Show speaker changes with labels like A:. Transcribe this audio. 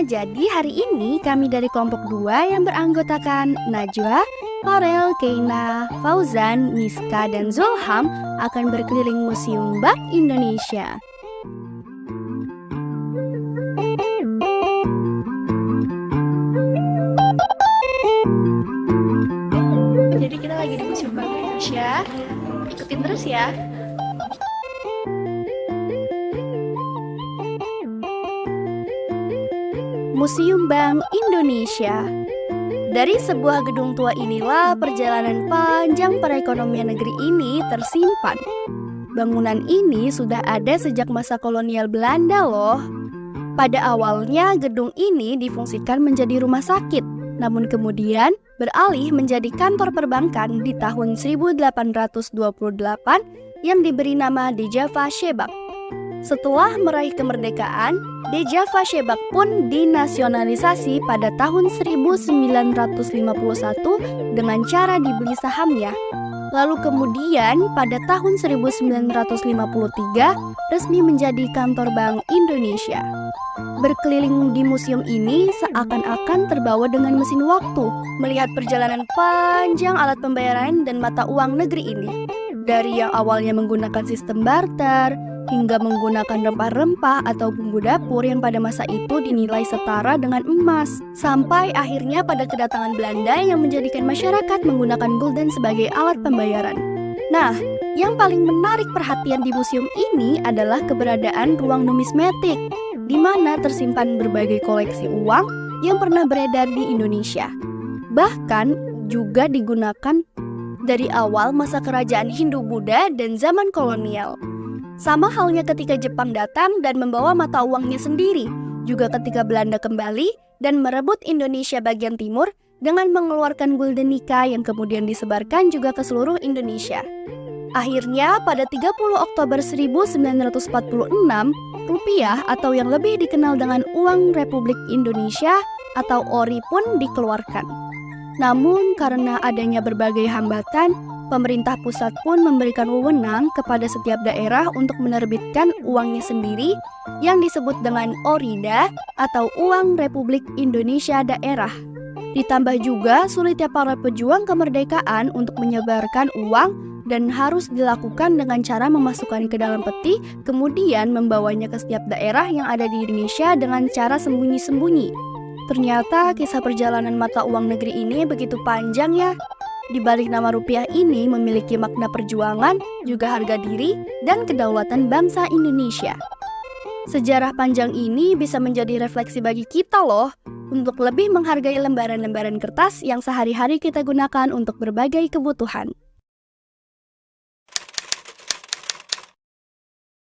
A: jadi hari ini kami dari kelompok 2 yang beranggotakan Najwa, Farel, Keina, Fauzan, Miska, dan Zulham akan berkeliling Museum Bank Indonesia. Jadi kita lagi di Museum Bank Indonesia, ikutin terus ya. Museum Bank Indonesia. Dari sebuah gedung tua inilah perjalanan panjang perekonomian negeri ini tersimpan. Bangunan ini sudah ada sejak masa kolonial Belanda loh. Pada awalnya gedung ini difungsikan menjadi rumah sakit, namun kemudian beralih menjadi kantor perbankan di tahun 1828 yang diberi nama Dejava Shebak. Setelah meraih kemerdekaan, Dejava Shebak pun dinasionalisasi pada tahun 1951 dengan cara dibeli sahamnya. Lalu kemudian pada tahun 1953 resmi menjadi kantor Bank Indonesia. Berkeliling di museum ini seakan-akan terbawa dengan mesin waktu, melihat perjalanan panjang alat pembayaran dan mata uang negeri ini. Dari yang awalnya menggunakan sistem barter, hingga menggunakan rempah-rempah atau bumbu dapur yang pada masa itu dinilai setara dengan emas. Sampai akhirnya pada kedatangan Belanda yang menjadikan masyarakat menggunakan gulden sebagai alat pembayaran. Nah, yang paling menarik perhatian di museum ini adalah keberadaan ruang numismatik, di mana tersimpan berbagai koleksi uang yang pernah beredar di Indonesia. Bahkan juga digunakan dari awal masa kerajaan Hindu-Buddha dan zaman kolonial. Sama halnya ketika Jepang datang dan membawa mata uangnya sendiri, juga ketika Belanda kembali dan merebut Indonesia bagian timur dengan mengeluarkan gulden Nika yang kemudian disebarkan juga ke seluruh Indonesia. Akhirnya pada 30 Oktober 1946, rupiah atau yang lebih dikenal dengan uang Republik Indonesia atau ORI pun dikeluarkan. Namun karena adanya berbagai hambatan, pemerintah pusat pun memberikan wewenang kepada setiap daerah untuk menerbitkan uangnya sendiri yang disebut dengan ORIDA atau Uang Republik Indonesia Daerah. Ditambah juga sulitnya para pejuang kemerdekaan untuk menyebarkan uang dan harus dilakukan dengan cara memasukkan ke dalam peti, kemudian membawanya ke setiap daerah yang ada di Indonesia dengan cara sembunyi-sembunyi. Ternyata kisah perjalanan mata uang negeri ini begitu panjang ya. Di balik nama rupiah ini memiliki makna perjuangan, juga harga diri, dan kedaulatan bangsa Indonesia. Sejarah panjang ini bisa menjadi refleksi bagi kita loh, untuk lebih menghargai lembaran-lembaran kertas yang sehari-hari kita gunakan untuk berbagai kebutuhan.